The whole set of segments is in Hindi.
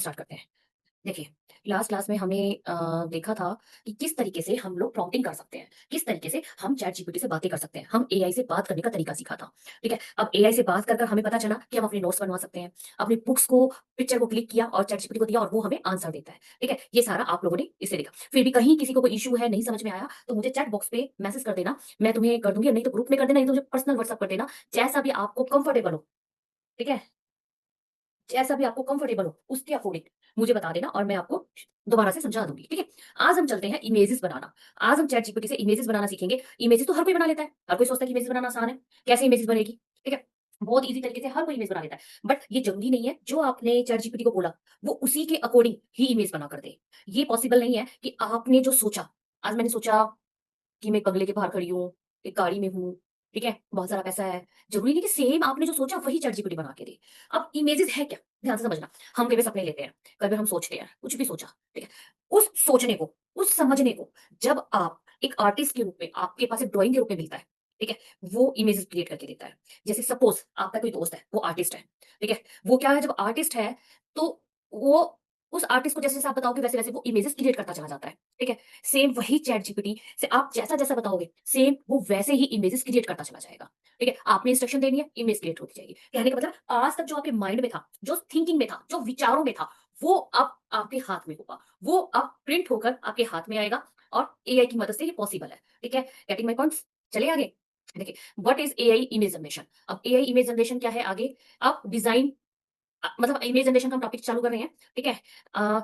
स्टार्ट करते हैं। देखिए, लास्ट क्लास में हमने देखा था कि किस तरीके से हम लोग प्रॉम्प्टिंग कर सकते हैं, किस तरीके से हम चैट जीपीटी से बातें कर सकते हैं। हम एआई से बात करने का तरीका सीखा था, ठीक है? अब एआई से बात कर कर हमें पता चला कि हम अपने नोट्स बनवा सकते हैं, अपनी बुक्स को पिक्चर को क्लिक किया और चैट जीपीटी को दिया और वो हमें आंसर देता है, ठीक है? ये सारा आप लोगों ने इससे देखा। फिर भी कहीं किसी को कोई इश्यू है, नहीं समझ में आया, तो मुझे चैट बॉक्स पे मैसेज कर देना, मैं तुम्हें कर दूँगी, नहीं तो ग्रुप में कर देना, नहीं तो मुझे पर्सनल व्हाट्सएप कर देना, जैसा भी आपको कंफर्टेबल हो, ठीक है? जैसा भी आपको कंफर्टेबल हो, उसके अकॉर्डिंग मुझे बता देना और मैं आपको दोबारा से समझा दूँगी, ठीक है? आज हम चलते हैं इमेजेस बनाना। आज हम चैट जीपीटी से इमेजेस बनाना सीखेंगे। इमेजेस तो हर कोई बना लेता है। हर कोई सोचता है कि इमेजेस बनाना आसान है। कैसे इमेजेस बनेगी, ठीक है? बहुत ईज़ी तरीके से हर कोई इमेज बना लेता है। बट ये ज़रूरी नहीं है, जो आपने चैट जीपीटी को बोला, वो उसी के अकॉर्डिंग ही इमेज बना कर दे। ये पॉसिबल नहीं है कि आपने जो सोचा, आज मैंने सोचा कि मैं बंगले के बाहर खड़ी हूँ, एक गाड़ी में हूँ, ठीक है? बहुत सारा पैसा है। ज़रूरी नहीं कि सेम आपने जो सोचा वही चैटजीपीटी बना के दे। अब इमेजेस है क्या? ध्यान से समझना। हम कई बार सपने लेते हैं, कई बार हम सोचते हैं, कुछ भी सोचा, ठीक है? उस सोचने को, उस समझने को जब आप एक आर्टिस्ट के रूप में आपके पास एक ड्राइंग के रूप में मिलता है, ठीक है? वो इमेजेस क्रिएट करके देता है। जैसे सपोज़ आपका कोई दोस्त है, वो आर्टिस्ट है, ठीक है? वो क्या है जब आर्टिस्ट है, तो वो उस आर्टिस्ट को जैसे-जैसे आप बताओगे वैसे-वैसे वो इमेजेस क्रिएट करता चला जाता है, ठीक है? सेम वही चैट जीपीटी से आप जैसा-जैसा बताओगे, सेम वो वैसे ही इमेजेस क्रिएट करता चला जाएगा, ठीक है? आपने इंस्ट्रक्शन देनी है, इमेज क्रिएट होती जाएगी। कहने का मतलब आज तक जो आपके माइंड में था, जो थिंकिंग में था, जो विचारों में था, वो अब आपके हाथ में होगा। वो अब प्रिंट होकर आपके हाथ में आएगा और एआई की मदद से ये पॉसिबल है, ठीक है? Getting my points? चलिए आगे। देखिए, what is AI image generation? अब एआई इमेज जनरेशन क्या है आगे? अब डिज़ाइन मतलब इमेज जनरेशन का हम टॉपिक चालू कर रहे हैं, ठीक है?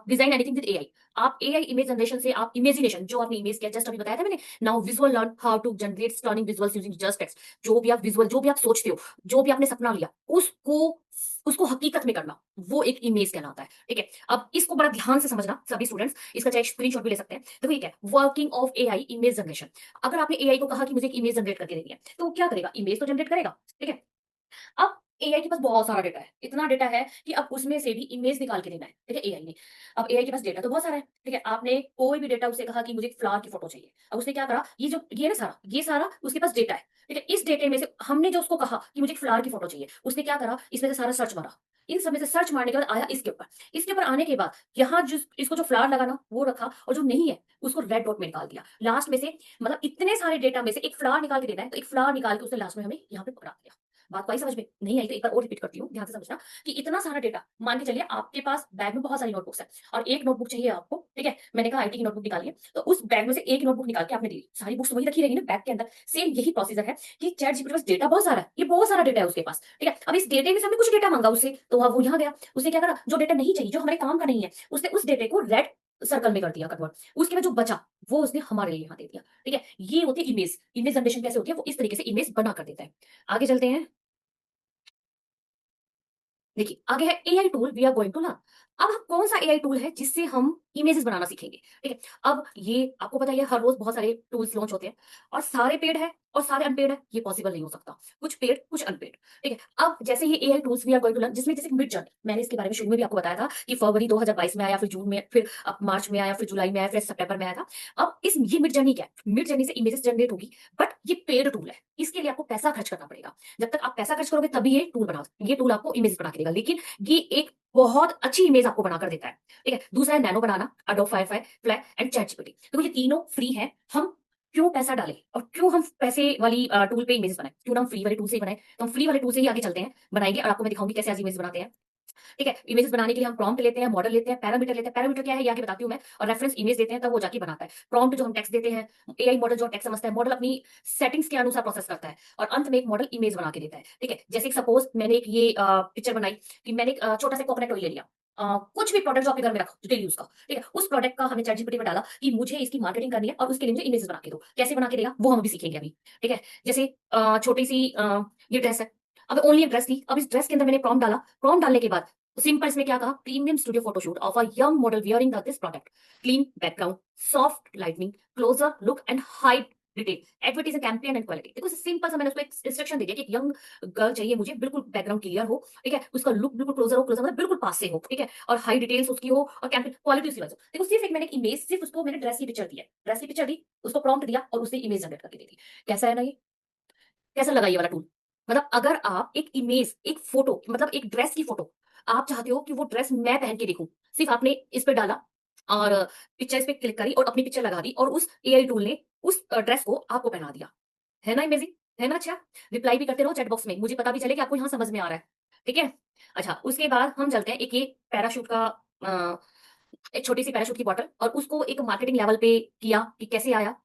Design anything with AI. आप एआई इमेज जनरेशन से आप इमेजिनेशन जो आपने इमेज किया जस्ट अभी बताया था मैंने, now visual learn how to generate stunning visuals using just text. जो भी आप विजुअल जो भी आप सोचते हो, जो भी आपने सपना लिया, उसको उसको हकीकत में करना, वो एक इमेज कहलाता है, ठीक है? अब इसको बड़ा ध्यान से समझना सभी स्टूडेंट्स, इसका चाहे स्क्रीनशॉट भी ले सकते हैं। देखो ये क्या है, working of AI image generation. अगर आपने एआई को कहा कि मुझे एक इमेज जनरेट करके देनी है, तो वो क्या करेगा? इमेज तो जनरेट करेगा, ठीक है? अब एआई के पास बहुत सारा डेटा है। इतना डेटा है कि अब उसमें से भी इमेज निकाल के देना है, ठीक है एआई ने। अब एआई के पास डेटा तो बहुत सारा है, ठीक है? आपने कोई भी डेटा उससे कहा कि मुझे एक फ्लावर की फोटो चाहिए। अब उसने क्या करा, ये ना सारा, ये सारा उसके पास डेटा है, ठीक है? इस डेटे में से हमने जो उसको कहा कि मुझे एक फ्लावर की फोटो चाहिए, उसने क्या करा, इसमें से सारा सर्च मारा। इन सब में से सर्च मारने के बाद आया इसके ऊपर। इसके ऊपर आने के बाद यहाँ जिस इसको जो फ्लावर लगा ना, वो रखा और जो नहीं है, उसको रेड डॉट में निकाल दिया। लास्ट में से मतलब इतने सारे डेटा में से एक फ्लावर निकाल के देना है, तो एक फ्लावर निकाल के उसने लास्ट में हमें यहाँ पे पकड़ा दिया। बात को आई समझ में? नहीं आई तो एक बार और रिपीट करती हूँ, ध्यान से समझना कि इतना सारा डेटा मान के चलिए आपके पास बैग में बहुत सारी नोटबुक्स है और एक नोटबुक चाहिए आपको, ठीक है? मैंने कहा आईटी की नोटबुक निकालिए, तो उस बैग में से एक नोटबुक निकाल के आपने दी। सारी बुक्स तो वही रखी रहेगी ना बैग के अंदर। सेम यही प्रोसीजर है कि चैट जीपीटी के पास डेटा बहुत सारा है, ये बहुत सारा डेटा है उसके पास, ठीक है? अब इस डेटे में से हमने कुछ डेटा मांगा उससे, तो वो यहाँ गया। उसने क्या करा, जो डेटा नहीं चाहिए, जो हमारे काम का नहीं है, उसने उस डेटे को रेड सर्कल में कर दिया कन्वर्ट। उसके बाद जो बचा, वो उसने हमारे लिए यहाँ दे दिया, ठीक है? ये होती है इमेज। इमेज जनरेशन कैसे होती है? वो इस तरीके से इमेज बना कर देता है। आगे चलते हैं। देखिए, आगे है AI tool we are going to learn. अब हम कौन सा एआई टूल है जिससे हम इमेजेस बनाना सीखेंगे, ठीक है? अब ये आपको पता ही है हर रोज बहुत सारे टूल्स लॉन्च होते हैं और सारे पेड है और सारे अनपेड है, ये पॉसिबल नहीं हो सकता। कुछ पेड, कुछ अनपेड, ठीक है? अब जैसे ये AI tools we are going to learn, जिसमें जैसे मिड जर्नी, मैंने इसके बारे में शुरू में भी आपको बताया था कि फरवरी 2022 में आया, फिर जून में, फिर अब मार्च में आया, फिर जुलाई में आया, फिर सितंबर में आया था। अब इस ये मिड जर्नी क्या है? मिड जर्नी से इमेजेस जनरेट होगी, बट ये पेड टूल है। इसके लिए आपको पैसा खर्च करना पड़ेगा। जब तक आप पैसा खर्च करोगे तभी ये टूल आपको इमेज बना के देगा। लेकिन ये एक बहुत अच्छी इमेज आपको बनाकर देता है, ठीक है? दूसरा है nano banana, adobe Firefly fly and chat GPT. तो ये तीनों फ्री है। हम क्यों पैसा डालें और क्यों हम पैसे वाली टूल पे इमेजेस बनाएं? क्यों ना हम फ्री वाले टूल से ही बनाएं? तो हम फ्री वाले टूल से ही आगे चलते हैं, बनाएंगे और आपको मैं दिखाऊंगी कैसे आज इमेज बनाते हैं। ठीक है? इमेजेस बनाने के लिए हम प्रॉम्प्ट लेते हैं, मॉडल लेते हैं, पैरामीटर लेते हैं। पैरामीटर क्या है ये आगे बताती हूँ मैं, और रेफरेंस इमेज देते हैं तब वो जाके बनाता है। प्रॉम्प्ट जो हम टेक्स्ट देते हैं, एआई मॉडल जो टेक्स्ट समझता है, मॉडल अपनी सेटिंग्स के अनुसार प्रोसेस करता है और अंत में एक मॉडल इमेज बना के देता है। ठीक है? जैसे सपोज मैंने एक ये पिक्चर बनाई कि मैंने एक छोटा सा कोकोनट ऑयल ले लिया। कुछ भी प्रोडक्ट जो आपके घर में रखो डेली यूज का, ठीक है? उस प्रोडक्ट का हमने चैट जीपीटी में डाला कि मुझे इसकी मार्केटिंग करनी है और उसके लिए मुझे इमेजेस बना के दो। कैसे बना के देगा वो हम अभी सीखेंगे अभी। ठीक है? जैसे छोटी सी ये ड्रेस है। अब ओनली एक ड्रेस थी, अब इस ड्रेस के अंदर मैंने प्रॉम्प्ट डाला। प्रॉम्प्ट डालने के बाद सिंपल इसमें क्या कहा, premium studio photoshoot of a young model wearing this product, clean background, soft lightning, closure look and high detail, advertising campaign and quality. देखो सिंपल सा मैंने उसको एक इंस्ट्रक्शन दे दिया कि एक यंग गर्ल चाहिए मुझे, बिल्कुल बैकग्राउंड क्लियर हो, ठीक है? उसका लुक बिल्कुल क्लोजर मतलब बिल्कुल पास से हो, ठीक है? और हाई डिटेल्स उसकी हो और कैंपेन क्वालिटी उसकी वजह से। देखो सिर्फ एक मैंने एक इमेज, सिर्फ उसको मैंने ड्रेस की पिक्चर दी है, ड्रेस की पिक्चर दी, उसको प्रॉम्प्ट दिया और उसने इमेज जनरेट करके दे दी। कैसा है ना ये? कैसा लगा ये वाला टूल? मतलब अगर आप एक इमेज, एक फोटो मतलब एक ड्रेस की फोटो आप चाहते हो कि वो ड्रेस मैं पहन के दिखूँ, सिर्फ़ आपने इस पे डाला और पिक्चर इस पे क्लिक करी और अपनी पिक्चर लगा दी और उस एआई टूल ने उस ड्रेस को आपको पहना दिया। है ना अमेज़िंग? है ना अच्छा? रिप्लाई भी करते रहो चैट बॉक्स में, मुझे पता भी चले कि आपको यहाँ समझ में आ रहा है। ठीक है? अच्छा, उसके बाद हम चलते हैं एक ये पैराशूट का अ, एक छोटी-सी पैराशूट की बॉटल और उसको एक मार्केटिंग लेवल पे किया कि कैसे आया।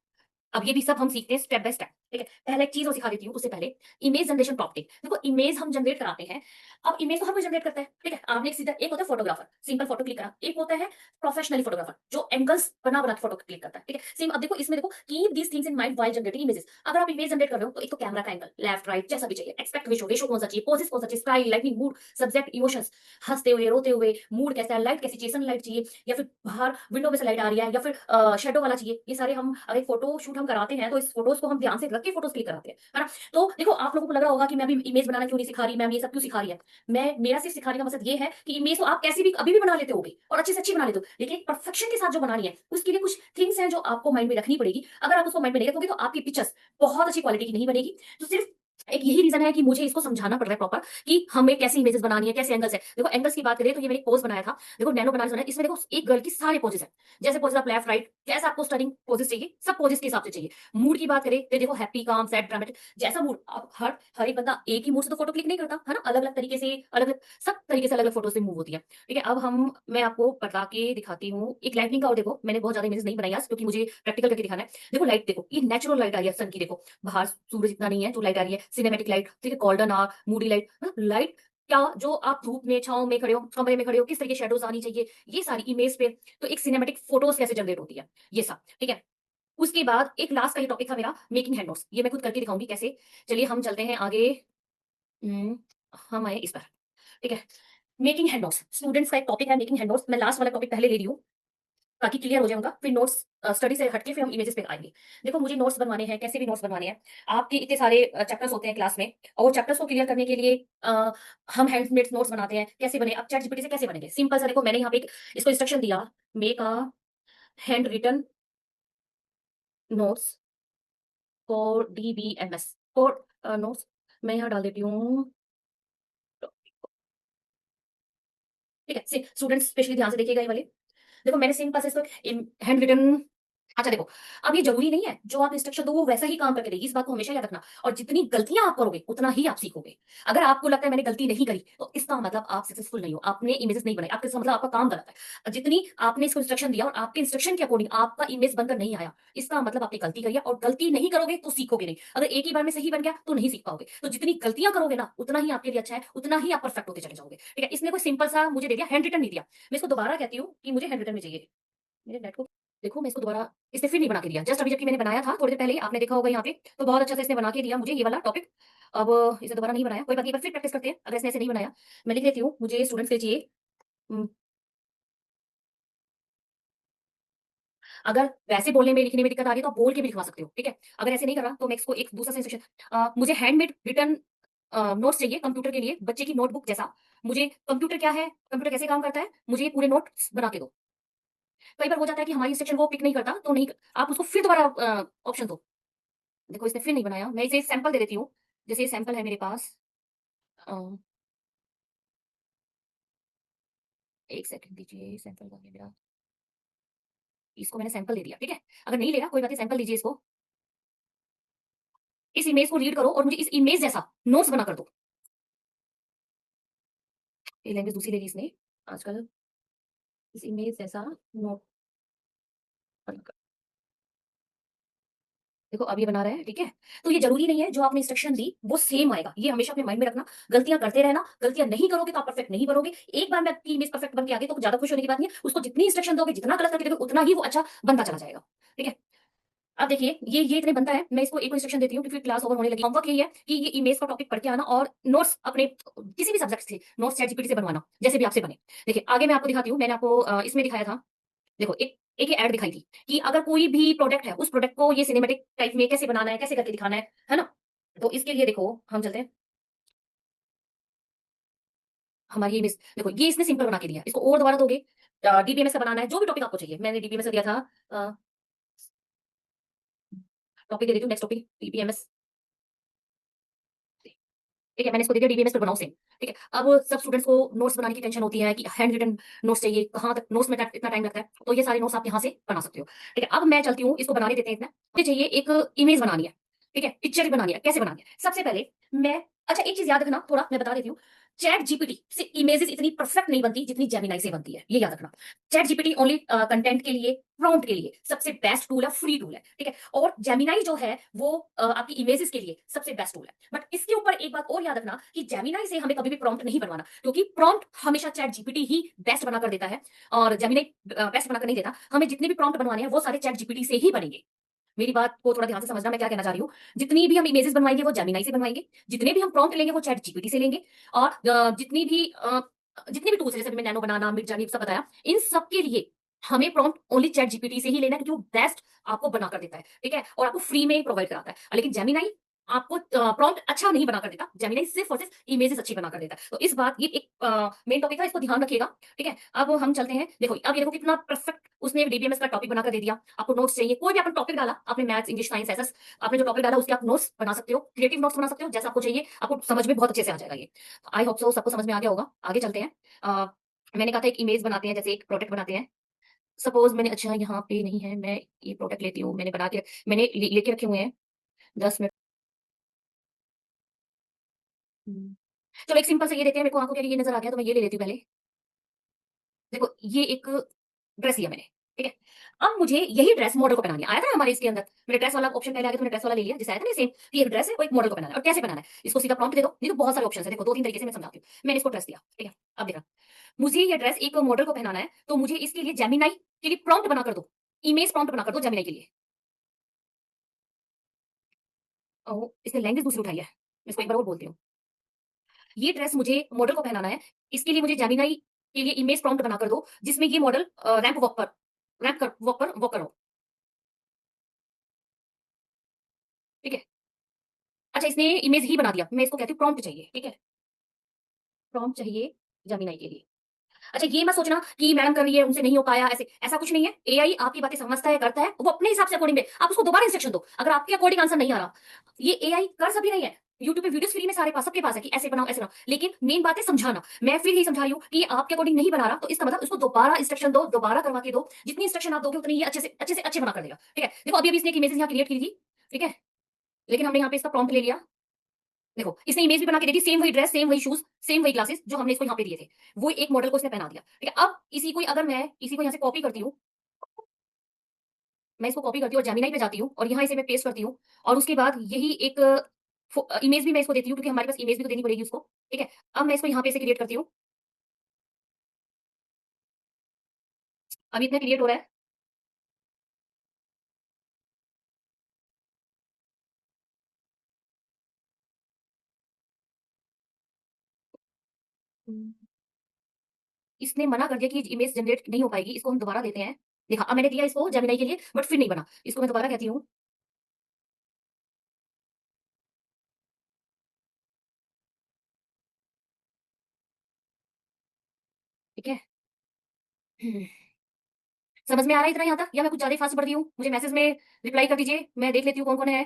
अब ये भी सब हम सीखते हैं स्टेप बाय स्टेप, ठीक है? पहले एक चीज़ और सिखा देती हूँ उससे पहले, इमेज जनरेशन प्रॉम्प्टिंग। देखो इमेज हम जनरेट कराते हैं, अब इमेज तो हर कोई जनरेट करता है, ठीक है? आपने एक सीधा एक होता है फोटोग्राफर, सिंपल फोटो क्लिक करा, एक होता है प्रोफेशनली फोटोग्राफर जो एंगल्स बना-बना के फोटो क्लिक करता है, ठीक है? सेम अब देखो इसमें देखो keep these things in mind while generating images. अगर आप इमेज जनरेट कर रहे हो तो एक तो कैमरा का एंगल, लेफ्ट राइट जैसा भी चाहिए, एस्पेक्ट रेशियो, रेशियो कौन-सा चाहिए, पोजेस कौन-सा चाहिए, style, lightning, mood, subject, emotions, हँसते हुए, रोते हुए, मूड कैसा है, लाइट कैसी चाहिए, सनलाइट चाहिए या फिर बाहर विंडो में से लाइट आ रही है या फिर शैडो वाला चाहिए। ये सारे हम अगर फोटो शूट हम कराते हैं तो इस फोटोज को हम ध्यान से रख के फोटोज क्लिक कराते हैं, है ना? तो देखो आप लोगों को लग रहा होगा कि मैं अभी इमेज बनाना क्यों नहीं सिखा रही, मैम ये सब क्यों सिखा रही है। मैं मेरा सिर्फ सिखाने का मकसद ये है कि इमेज तो आप कैसी भी अभी भी बना लेते होगे और अच्छी से अच्छी बना लेते हो, लेकिन परफेक्शन के साथ जो बनानी है उसके लिए कुछ थिंग्स हैं जो आपको माइंड में रखनी पड़ेगी। अगर आप उसको माइंड में नहीं रखोगे तो आपकी पिक्चर्स बहुत अच्छी क्वालिटी की नहीं बनेगी। तो सिर्फ एक यही रीजन है कि मुझे इसको समझाना पड़ रहा है प्रॉपर कि हमें कैसी इमेजेस बनानी है, कैसे एंगल्स है। देखो एंगल्स की बात करें तो ये मैंने एक पोज बनाया था, देखो नैनो बनाना है, इसमें देखो एक गर्ल की सारे पोजेस हैं, जैसे पोजेस आप लेफ्ट राइट जैसा आपको स्टनिंग पोजेस चाहिए सब पोजेस के हिसाब से चाहिए। मूड की बात करें तो देखो हैप्पी, काम, सैड, ड्रामेटिक जैसा मूड। अब हर एक बंदा एक ही मूड से तो फोटो क्लिक नहीं करता, है ना? अलग-अलग तरीके से अलग-अलग सब तरीके से अलग-अलग फोटो से मूव होती है। ठीक है? अब हम मैं आपको बता के दिखाती हूँ। एक लाइटनिंग का और देखो मैंने बहुत ज़्यादा इमेजेस नहीं बनाई आज क्योंकि मुझे प्रैक्टिकल करके दिखाना है। देखो लाइट देखो, ये नेचुरल लाइट आ रही है सन की देखो। बाहर सूरज इतना नहीं है जो लाइट आ रही है, सिनेमैटिक लाइट, ठीक है? गोल्डन आवर, मूडी लाइट, मतलब लाइट क्या जो आप धूप में, छाँव में खड़े हो, कमरे में खड़े हो, किस तरह की शैडोज़ आनी चाहिए, ये सारी इमेज पे तो एक सिनेमैटिक फोटोज़ कैसे जनरेट होती है, ये सब, ठीक है? उसके बाद एक लास्ट का ये टॉपिक था मेरा मेकिंग हैंड नोट्स, ये मैं खुद करके दिखाऊँगी कैसे। चलिए हम चलते हैं आगे। उम, हम आए इस पर, ठीक है? मेकिंग हैंड नोट्स, स्टूडेंट्स का एक टॉपिक है मेकिंग हैंड नोट्स। मैं लास्ट वाला टॉपिक पहले ले रही हूँ, ताकि क्लियर हो जाए उनका, फिर नोट्स स्टडी से हट के फिर हम इमेजेस पे आएँगे। देखो मुझे नोट्स बनवाने हैं, कैसे भी नोट्स बनवाने हैं। आपके इतने सारे चैप्टर्स होते हैं क्लास में और वो चैप्टर्स को क्लियर करने के लिए हम हैंडमेड नोट्स बनाते हैं। कैसे बने? अब चैट जीपीटी से कैसे बनेंगे? सिंपल सा देखो मैंने यहाँ पे एक इसको इंस्ट्रक्शन दिया, make a handwritten notes for DBMS for notes. मैं यहाँ डाल देती हूँ, ठीक है? स्टूडेंट्स स्पेशली ध्यान से देखिएगा ये वाले। देखो मैंने सिंपल से इसको हैंड रिटन। अच्छा देखो, अब ये जरूरी नहीं है जो आप इंस्ट्रक्शन दो वो वैसा ही काम करके देगी, इस बात को हमेशा याद रखना। और जितनी गलतियां आप करोगे उतना ही आप सीखोगे। अगर आपको लगता है मैंने गलती नहीं करी तो इसका मतलब आप सक्सेसफुल नहीं हो, आपने इमेजेस नहीं बनाई, आपके इसका मतलब आपका काम गलत है। जितनी आपने इसको इंस्ट्रक्शन दिया और आपके इंस्ट्रक्शन के अकॉर्डिंग आपका इमेज बनकर नहीं आया, इसका मतलब आपने गलती करी है और गलती नहीं करोगे तो सीखोगे नहीं। अगर एक ही बार में सही बन गया तो नहीं सीख पाओगे। तो जितनी गलतियां करोगे ना उतना ही आपके लिए अच्छा है, उतना ही आप परफेक्ट होते चले जाओगे। ठीक है? इसने कोई सिंपल सा मुझे दे दिया, हैंड रिटन नहीं दिया। मैं इसको दोबारा कहती हूँ कि मुझे हैंड रिटन में चाहिए। मेरे नेट को देखो मैं इसको दोबारा इसने फिर नहीं बना के दिया। जस्ट अभी जबकि मैंने बनाया था थोड़ी देर पहले ही आपने देखा होगा यहाँ पे, तो बहुत अच्छा से इसने बना के दिया मुझे ये वाला टॉपिक। अब इसे दोबारा नहीं बनाया, कोई बात नहीं, एक बार फिर प्रैक्टिस करते हैं। अगर इसने ऐसे नहीं बनाया, मैं लिख देती हूँ, मुझे स्टूडेंट्स के लिए चाहिए। उम, अगर वैसे बोलने में लिखने में दिक्कत आ रही है तो आप बोल के भी लिखवा सकते हो, ठीक है? अगर ऐसे नहीं कर रहा तो मैं इसको एक दूसरा सा इंस्ट्रक्शन मुझे हैंडमेड रिटन नोट्स चाहिए कंप्यूटर के लिए, बच्चे की नोटबुक जैसा। मुझे कंप्यूटर क्या है, कंप्यूटर कैसे काम करता है, मुझे ये पूरे नोट्स बना के दो। कई बार हो जाता है कि हमारी इंस्ट्रक्शन वो पिक नहीं करता, तो नहीं आप उसको फिर दोबारा ऑप्शन दो। देखो इसने फिर नहीं बनाया, मैं इसे सैंपल दे देती हूँ। जैसे ये सैंपल है मेरे पास। अ, 1 सेकंड दीजिए, सैंपल कहाँ है मेरा? इसको मैंने सैंपल दे दिया, ठीक है? अगर नहीं ले रहा कोई बात नहीं, सैंपल लीजिए इसको। इस इमेज को रीड करो और मुझे इस इमेज जैसा नोट्स बना कर दो। ये लैंग्वेज दूसरी ले ली इसने आजकल। इस इमेज जैसा नोट बना। देखो अब ये बना रहा है, ठीक है? तो ये ज़रूरी नहीं है जो आपने इंस्ट्रक्शन दी वो सेम आएगा, ये हमेशा अपने माइंड में रखना। गलतियाँ करते रहना, गलतियाँ नहीं करोगे तो आप परफेक्ट नहीं बनोगे। एक बार में आपकी इमेज परफेक्ट बन के आ गई तो ज़्यादा खुश होने की बात नहीं है। उसको जितनी इंस्ट्रक्शन दोगे, जितना गलत करके दोगे, उतना ही वो अच्छा बनता चला जाएगा, ठीक है? अब देखिए ये इतने बनता है, मैं इसको एक और इंस्ट्रक्शन देती हूँ कि फिर क्लास ओवर होने लगी। होमवर्क यही है कि ये इमेज का टॉपिक पढ़ के आना और नोट्स अपने किसी भी सब्जेक्ट से नोट्स चैट जीपीटी से बनवाना, जैसे भी आपसे बने। देखिए आगे मैं आपको दिखाती हूँ, मैंने आपको इसमें दिखाया था। देखो एक ये ऐड दिखाई थी कि अगर कोई भी प्रोडक्ट है, उस प्रोडक्ट को ये सिनेमैटिक टाइप में कैसे बनाना है, कैसे करके दिखाना है ना? तो इसके लिए देखो हम चलते हैं, हमारी इमेज देखो ये इसने सिंपल बना के दिया। इसको और दोबारा दोगे डीबीएमएस का बनाना है, जो भी टॉपिक आपको चाहिए। मैंने डीबीएमएस का दिया था। अ, टॉपिक दे देती हूँ, नेक्स्ट टॉपिक डीबीएमएस। ठीक है, मैंने इसको दे दिया डीबीएमएस पे बनाओ सेम, ठीक है। अब सब स्टूडेंट्स को नोट्स बनाने की टेंशन होती है कि हैंड रिटन नोट्स चाहिए, कहाँ तक नोट्स में इतना टाइम लगता है, तो ये सारे नोट्स आप यहाँ से बना सकते हो, ठीक है। अब मैं चलती हूँ, इसको बनाने देते हैं इतना, मुझे चाहिए एक इमेज बनानी है, ठीक है, पिक्चर बनानी है, कैसे बनानी है? सबसे पहले मैं, अच्छा एक चीज याद रखना, थोड़ा मैं बता देती हूँ, चैट जीपीटी से इमेजेस इतनी परफेक्ट नहीं बनती जितनी जेमिनाई से बनती है, ये याद रखना। चैट जीपीटी ओनली कंटेंट के लिए, प्रॉम्प्ट के लिए सबसे बेस्ट टूल है, फ्री टूल है, ठीक है। और जेमिनाई जो है वो आपकी इमेजेस के लिए सबसे बेस्ट टूल है। बट इसके ऊपर एक बात और याद रखना कि जेमिनाई से हमें कभी भी प्रॉम्प्ट नहीं बनवाना, क्योंकि प्रॉम्प्ट हमेशा चैट जीपीटी ही बेस्ट बना कर देता है, और जेमिनाई बेस्ट बनाकर नहीं देता। हमें जितने भी प्रॉम्प्ट बनवाने हैं वो सारे चैट जीपीटी से ही बनेंगे। मेरी बात को थोड़ा ध्यान से समझना, मैं क्या कहना चाह रही हूँ। जितनी भी हम इमेजेस बनवाएंगे वो जेमिनाई से बनवाएंगे, जितने भी हम प्रॉम्प्ट लेंगे वो चैट जीपीटी से लेंगे, और जितने भी टूल्स, जैसे मैंने नैनो बनाना, मिड जर्नी सब बताया, इन सब के लिए हमें प्रॉम्प्ट ओनली चैट जीपीटी से ही लेना है, क्योंकि वो बेस्ट आपको बना कर देता है, ठीक है, और आपको फ्री में प्रोवाइड कराता है। लेकिन जेमिनाई आपको प्रॉम्प्ट अच्छा नहीं बना कर देता, जेमिनाई सिर्फ और सिर्फ इमेजेस अच्छी बना कर देता है। तो इस बात, ये एक मेन टॉपिक है, इसको ध्यान रखिएगा, ठीक है। अब हम चलते हैं, देखो अब ये देखो कितना परफेक्ट उसने डीबीएमएस का टॉपिक बनाकर दे दिया। आपको नोट्स चाहिए, कोई भी आपने टॉपिक डाला, आपने मैथ्स, इंग्लिश, साइंस, एसएस, आपने जो टॉपिक डाला उसके आप नोट्स बना सकते हो, क्रिएटिव नोट्स बना सकते हो, जैसा आपको चाहिए, आपको समझ में बहुत अच्छे से आ जाएगा ये। आई होप सो सबको समझ में आ गया होगा। आगे चलते हैं। अ, मैंने कहा था एक इमेज बनाते हैं, जैसे एक प्रोडक्ट बनाते हैं। सपोज मैंने, अच्छा यहाँ पे नहीं है, मैं ये प्रोडक्ट लेती हूँ, मैंने बना के, मैंने लेके रखे हुए हैं 10 मिनट। हम्म, चलो एक सिंपल से ये देते हैं, मेरे को आंखों के आगे ये नजर आ गया, तो मैं ये ले लेती हूँ पहले। देखो ये एक ड्रेस लिया मैंने, ठीक है। अब मुझे यही ड्रेस मॉडल को पहनानी है, आया था ना हमारे इसके अंदर, मेरे ड्रेस वाला ऑप्शन पहले आ गया, तो मैंने ड्रेस वाला ले लिया, जिससे आया था ना सेम कि एक ड्रेस है वो एक मॉडल को पहनाना है। और कैसे पहनाना है, इसको सीधा प्रॉम्प्ट दे दो, नहीं तो बहुत सारे ऑप्शन है, देखो 2-3 तरीके से मैं समझाती हूँ। मैंने इसको ड्रेस दिया, ठीक है। अब देखा, मुझे ये ड्रेस एक मॉडल को पहनाना है, तो मुझे इसके लिए जेमिनाई के लिए प्रॉम्प्ट बना कर दो, इमेज प्रॉम्प्ट बना कर दो जेमिनाई के लिए। इसने लैंग्वेज दूसरी उठाई है, मैं इसको एक बार और बोलती हूँ। ये ड्रेस मुझे मॉडल को पहनाना है, इसके लिए मुझे जेमिनाई के लिए इमेज प्रॉम्प्ट बना कर दो, जिसमें ये मॉडल रैंप वॉक करो, ठीक है। अच्छा इसने इमेज ही बना दिया, मैं इसको कहती हूँ प्रॉम्प्ट चाहिए, ठीक है। प्रॉम्प्ट चाहिए जेमिनाई के लिए। अच्छा ये मत सोचना कि मैडम कर रही है उनसे नहीं हो पाया, ऐसे ऐसा कुछ नहीं है। एआई आपकी बातें समझता है, करता है, वो अपने हिसाब से अकॉर्डिंग है, आप उसको दोबारा इंस्ट्रक्शन दो। अगर आपके अकॉर्डिंग आंसर नहीं आ रहा, ये एआई कर सभी नहीं है, यूट्यूब पे वीडियोस फ्री में सारे पास, सबके पास है कि ऐसे बनाओ ऐसे बनाओ, लेकिन मेन बात है समझाना। मैं फिर यही समझा रही हूँ कि आपके अकॉर्डिंग नहीं बना रहा, तो इसका मतलब उसको दोबारा इंस्ट्रक्शन दो, दोबारा करवा के दो। जितनी इंस्ट्रक्शन आप दोगे उतनी ये अच्छे से अच्छे बना कर देगा, ठीक है। देखो अभी अभी इसने एक इमेज यहाँ क्रिएट की थी, ठीक है, लेकिन हमने यहाँ पे इसका प्रॉम्प्ट ले लिया। देखो इसने इमेज भी बना के दे दी, सेम वही ड्रेस, सेम वही शूज, सेम वही ग्लासेस जो हमने इसको यहाँ पे दिए थे, वो एक मॉडल को इसने पहना दिया, ठीक है। अब इसी को अगर मैं इसी को यहाँ से कॉपी करती हूँ, मैं इसको कॉपी करती हूँ और जेमिनाई पे जाती हूँ और यहाँ इसे मैं पेस्ट करती हूँ, और उसके बाद यही एक इमेज भी मैं इसको देती हूँ, क्योंकि हमारे पास इमेज भी तो देनी पड़ेगी उसको, ठीक है। अब मैं इसको यहाँ पे से क्रिएट करती हूँ, अभी इतना क्रिएट हो रहा है। हम्म, इसने मना कर दिया कि इमेज जनरेट नहीं हो पाएगी, इसको हम दोबारा देते हैं। देखा, अब मैंने दिया इसको जेमिनाई के लिए, बट फिर नहीं बना, इसको मैं दोबारा कहती हूँ, ठीक है। हम्म, समझ में आ रहा है इतना यहाँ तक, या मैं कुछ ज्यादा फास्ट बढ़ गई हूँ? मुझे मैसेज में रिप्लाई कर दीजिए, मैं देख लेती हूँ कौन कौन है।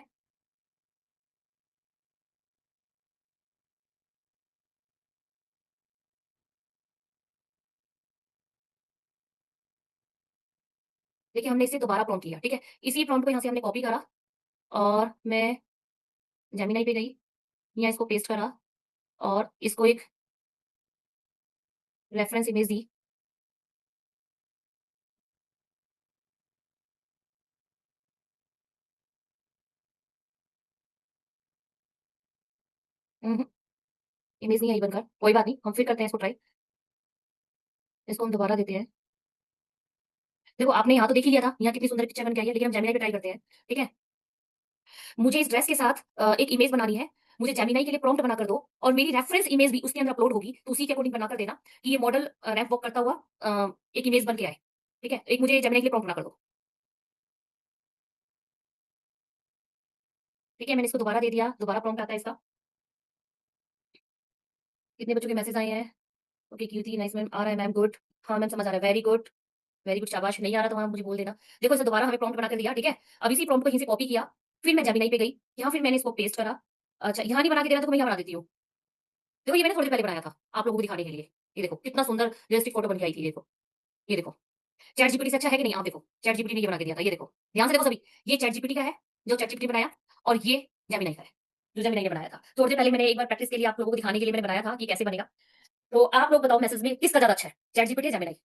देखिए हमने इसे दोबारा प्रॉम्प्ट लिया, ठीक है। इसी प्रॉम्प्ट को यहाँ से हमने कॉपी करा, और मैं जेमिनाई पे गई, यहाँ इसको पेस्ट करा, और इसको एक रेफरेंस इमेज दी। इमेज नहीं आई बनकर, कोई बात नहीं, हम फिर करते हैं इसको ट्राई। इसको हम दोबारा देते हैं। देखो आपने यहाँ तो देख ही लिया था, यहाँ कितनी सुंदर पिक्चर बन के आई है, लेकिन हम जेमिनाई पे ट्राई करते हैं, ठीक है। मुझे इस ड्रेस के साथ एक इमेज बनानी है, मुझे जेमिनाई के लिए प्रॉम्प्ट बना कर दो, और मेरी रेफरेंस इमेज भी उसके अंदर अपलोड होगी, तो उसी के अकॉर्डिंग बना कर देना कि ये मॉडल रैंप वॉक करता हुआ एक इमेज बन के आए, ठीक है। एक मुझे जेमिनाई के लिए प्रॉम्प्ट बना कर दो, ठीक है। मैंने इसको दोबारा दे दिया, दोबारा प्रॉम्प्ट आता है इसका। कितने बच्चों के मैसेज आए हैं? ओके क्यूटी नाइस मैम, आ रहा है मैम, गुड। हाँ मैम समझ आ रहा है, वेरी गुड, वेरी गुड, शाबाश। नहीं आ रहा तो वहाँ मुझे बोल देना। देखो इसे दोबारा हमें प्रॉम्प्ट बना कर दिया, ठीक है। अब इसी प्रॉम्प्ट को यहीं से कॉपी किया, फिर मैं जेमिनाई पे गई, यहाँ फिर मैंने इसको पेस्ट करा। अच्छा यहाँ नहीं बना के देना तो मैं यहाँ बना देती हूँ, देखो ये मैंने थोड़ी देर पहले बनाया था, आप लोगों को दिखाने के लिए। ये देखो कितना सुंदर रियलिस्टिक फोटो बन के आई थी, ये देखो। ये देखो, चैट जीपीटी से अच्छा है कि नहीं? आप देखो, चैट जीपीटी ने ये बना के दिया था, ये देखो। ध्यान से देखो सभी, ये चैट जीपीटी का है, जो चैट जीपीटी ने बनाया, और ये जेमिनी का है, जो जेमिनी ने बनाया था। थोड़ी देर पहले मैंने एक बार प्रैक्टिस के लिए आप लोगों को दिखाने के लिए मैंने बनाया था कि कैसे बनेगा। तो आप लोग बताओ मैसेज में किसका ज़्यादा अच्छा है, चैट जीपीटी या जेमिनी?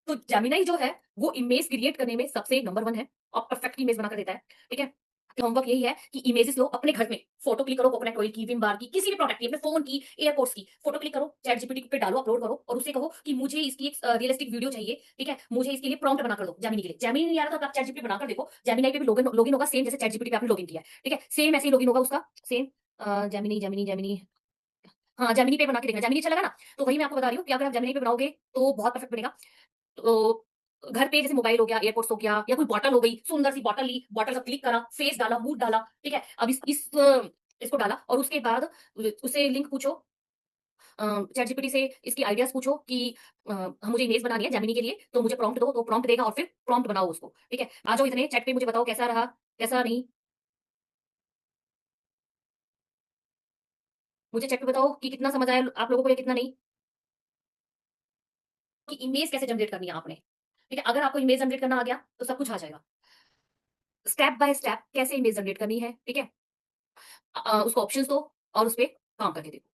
तो जेमिनी जो है, वो इमेज क्रिएट करने में सबसे नंबर 1 है और परफेक्ट इमेज बनाकर देता है, ठीक है? तो होमवर्क यही है कि इमेजेस लो, अपने घर में फोटो क्लिक करो, कोकोनट ऑयल की, विम बार की, किसी भी प्रोडक्ट की, अपने फोन की, एयरपोड्स की फोटो क्लिक करो, चैट जीपीटी पे डालो, अपलोड करो और उससे कहो कि मुझे इसकी एक रियलिस्टिक वीडियो चाहिए, ठीक है? मुझे इसके लिए प्रॉम्प्ट बना कर दो जेमिनी के लिए। जेमिनी नहीं आ रहा तो आप चैट जीपीटी बनाकर देखो, जेमिनी पे भी लॉगिन लॉगिन होगा सेम जैसे चैट जीपीटी पे आपने लॉगिन किया है, ठीक है? सेम ऐसे ही लॉगिन होगा उसका, सेम जेमिनी जेमिनी जेमिनी हाँ, जेमिनी पे बना के देखना, जेमिनी अच्छा लगा ना? तो वही मैं आपको बता रही हूँ कि अगर आप जेमिनी पे बनाओगे तो बहुत परफेक्ट बनेगा। तो घर पे जैसे मोबाइल हो गया, एयरपोड्स हो गया या कोई बॉटल हो गई, सुंदर सी बॉटल ली, बॉटल का क्लिक करा, फेस डाला, मूड डाला, ठीक है? अब इसको डाला और उसके बाद उससे लिंक पूछो, चैट जीपीटी से इसकी आइडियाज़ पूछो कि मुझे इमेज बनानी है जेमिनी के लिए, तो मुझे प्रॉम्प्ट दो, तो प्रॉम्प्ट देगा और फिर प्रॉम्प्ट बनाओ उसको, ठीक है? आ जाओ इतने चैट पे मुझे बताओ कैसा रहा, कैसा नहीं? मुझे चैट पे बताओ कि कितना समझ आया आप लोगों को या कितना नहीं? कि इमेज कैसे जनरेट करनी है आपने, ठीक है? अगर आपको इमेज जनरेट करना आ गया, तो सब कुछ आ जाएगा। स्टेप बाय स्टेप कैसे इमेज जनरेट करनी है, ठीक है? उसको ऑप्शंस दो और उसपे काम करके देखो।